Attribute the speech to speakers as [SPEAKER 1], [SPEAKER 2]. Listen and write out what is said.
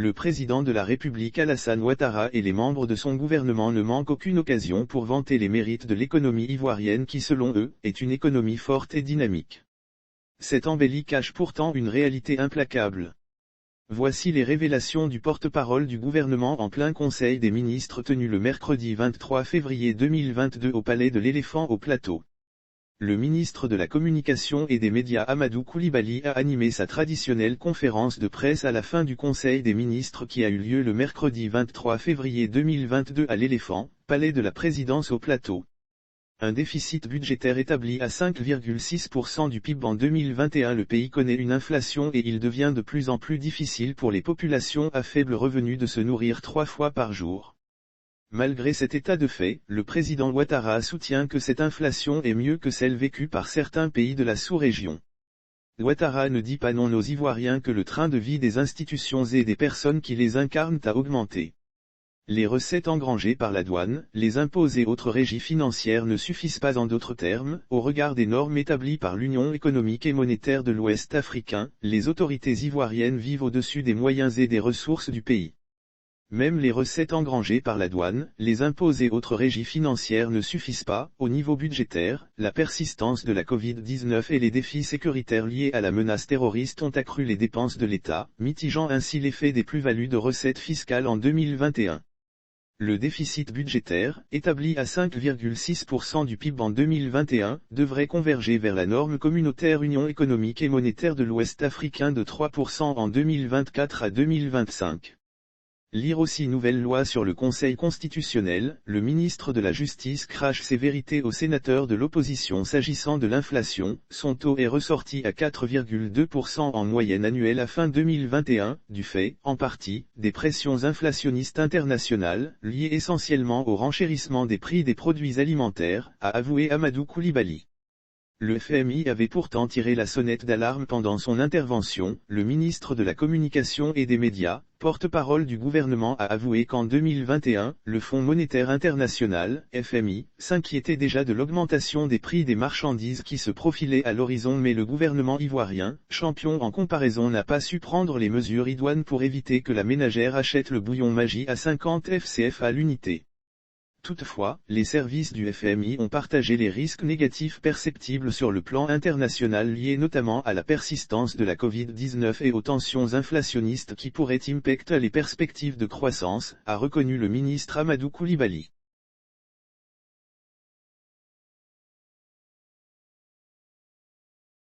[SPEAKER 1] Le président de la République Alassane Ouattara et les membres de son gouvernement ne manquent aucune occasion pour vanter les mérites de l'économie ivoirienne qui selon eux, est une économie forte et dynamique. Cette embellie cache pourtant une réalité implacable. Voici les révélations du porte-parole du gouvernement en plein Conseil des ministres tenu le mercredi 23 février 2022 au Palais de l'Éléphant au Plateau. Le ministre de la Communication et des Médias Amadou Coulibaly a animé sa traditionnelle conférence de presse à la fin du Conseil des ministres qui a eu lieu le mercredi 23 février 2022 à l'Éléphant, Palais de la Présidence au Plateau. Un déficit budgétaire établi à 5,6% du PIB en 2021. Le pays connaît une inflation et il devient de plus en plus difficile pour les populations à faible revenu de se nourrir 3 fois par jour. Malgré cet état de fait, le président Ouattara soutient que cette inflation est mieux que celle vécue par certains pays de la sous-région. Ouattara ne dit pas non aux Ivoiriens que le train de vie des institutions et des personnes qui les incarnent a augmenté. Les recettes engrangées par la douane, les impôts et autres régies financières ne suffisent pas. En d'autres termes, au regard des normes établies par l'Union économique et monétaire de l'Ouest africain, les autorités ivoiriennes vivent au-dessus des moyens et des ressources du pays. Même les recettes engrangées par la douane, les impôts et autres régies financières ne suffisent pas. Au niveau budgétaire, la persistance de la Covid-19 et les défis sécuritaires liés à la menace terroriste ont accru les dépenses de l'État, mitigeant ainsi l'effet des plus-values de recettes fiscales en 2021. Le déficit budgétaire, établi à 5,6% du PIB en 2021, devrait converger vers la norme communautaire Union économique et monétaire de l'Ouest africain de 3% en 2024 à 2025. Lire aussi nouvelle loi sur le Conseil constitutionnel, le ministre de la Justice crache ses vérités aux sénateurs de l'opposition s'agissant de l'inflation. Son taux est ressorti à 4,2% en moyenne annuelle à fin 2021, du fait, en partie, des pressions inflationnistes internationales, liées essentiellement au renchérissement des prix des produits alimentaires, a avoué Amadou Coulibaly. Le FMI avait pourtant tiré la sonnette d'alarme pendant son intervention. Le ministre de la Communication et des Médias, porte-parole du gouvernement, a avoué qu'en 2021, le Fonds monétaire international, FMI, s'inquiétait déjà de l'augmentation des prix des marchandises qui se profilait à l'horizon, mais le gouvernement ivoirien, champion en comparaison, n'a pas su prendre les mesures idoines pour éviter que la ménagère achète le bouillon Maggi à 50 FCF à l'unité. Toutefois, les services du FMI ont partagé les risques négatifs perceptibles sur le plan international liés notamment à la persistance de la Covid-19 et aux tensions inflationnistes qui pourraient impacter les perspectives de croissance, a reconnu le ministre Amadou Coulibaly.